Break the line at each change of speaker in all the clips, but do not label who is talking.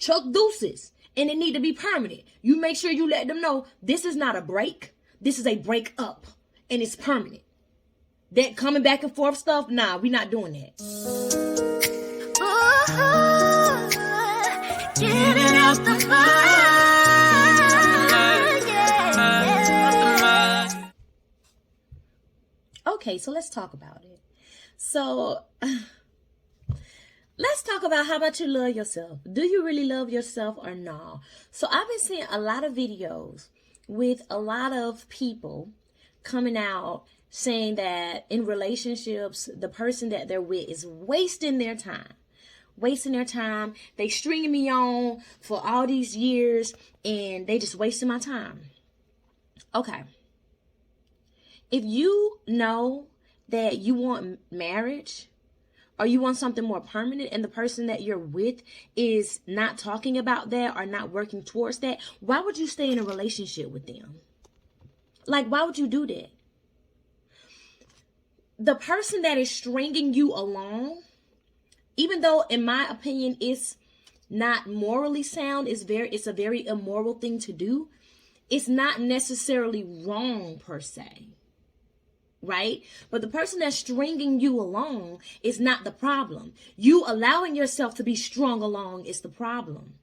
Chuck deuces. And it need to be permanent. You make sure you let them know this is not a break. This is a break up. And it's permanent. That coming back and forth stuff, nah, we not doing that.
Ooh, get it out the mind. Yeah.
Okay, so let's talk about it. So, let's talk about how much you love yourself. Do you really love yourself or no? So I've been seeing a lot of videos with a lot of people coming out saying that in relationships, the person that they're with is wasting their time. They stringing me on for all these years and they just wasting my time. Okay. If you know that you want marriage or you want something more permanent and the person that you're with is not talking about that or not working towards that, why would you stay in a relationship with them? Like, why would you do that? The person that is stringing you along, even though in my opinion it's not morally sound, it's a very immoral thing to do, it's not necessarily wrong per se. Right? But the person that's stringing you along is not the problem. You allowing yourself to be strung along is the problem.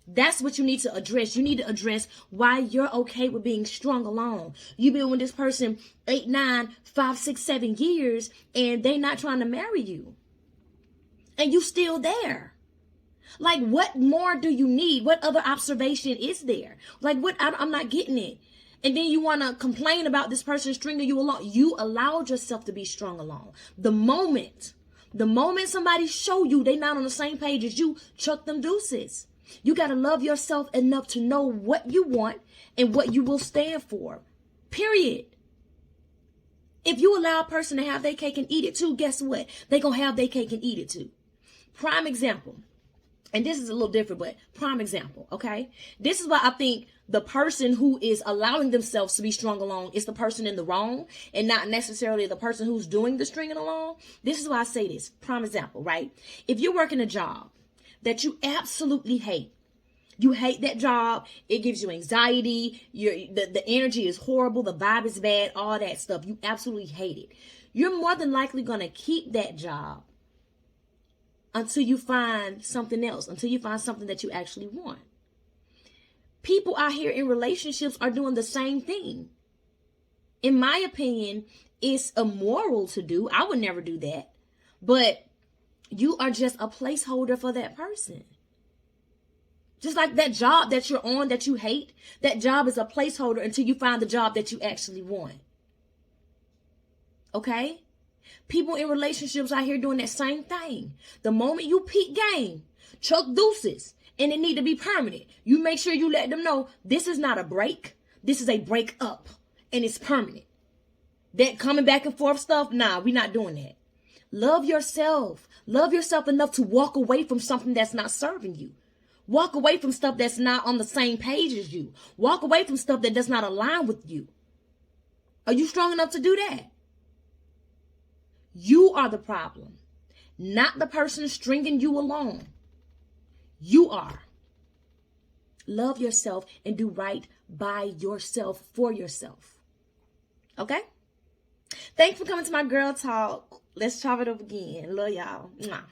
That's what you need to address. You need to address why you're okay with being strung along. You've been with this person 8, 9, 5, 6, 7 years and they not trying to marry you. And you still there. Like, what more do you need? What other observation is there? Like, what? I'm not getting it. And then you want to complain about this person stringing you along. You allowed yourself to be strung along. The moment somebody show you they not on the same page as you, chuck them deuces. You got to love yourself enough to know what you want and what you will stand for. Period. If you allow a person to have their cake and eat it too, guess what? They going to have their cake and eat it too. Prime example. And this is a little different, but prime example, okay? This is why I think the person who is allowing themselves to be strung along is the person in the wrong and not necessarily the person who's doing the stringing along. This is why I say this. Prime example, right? If you're working a job that you absolutely hate, you hate that job, it gives you anxiety, the energy is horrible, the vibe is bad, all that stuff, you absolutely hate it. You're more than likely going to keep that job until you find something else, until you find something that you actually want. People out here in relationships are doing the same thing. In my opinion, it's immoral to do. I would never do that. But you are just a placeholder for that person. Just like that job that you're on that you hate, that job is a placeholder until you find the job that you actually want. Okay? People in relationships out here doing that same thing. The moment you peak game, chuck deuces, and it need to be permanent. You make sure you let them know this is not a break. This is a break up, and it's permanent. That coming back and forth stuff, nah, we not doing that. Love yourself. Love yourself enough to walk away from something that's not serving you. Walk away from stuff that's not on the same page as you. Walk away from stuff that does not align with you. Are you strong enough to do that? You are the problem, not the person stringing you along. You are. Love yourself and do right by yourself for yourself. Okay? Thanks for coming to my girl talk. Let's chop it up again. Love y'all. Mwah.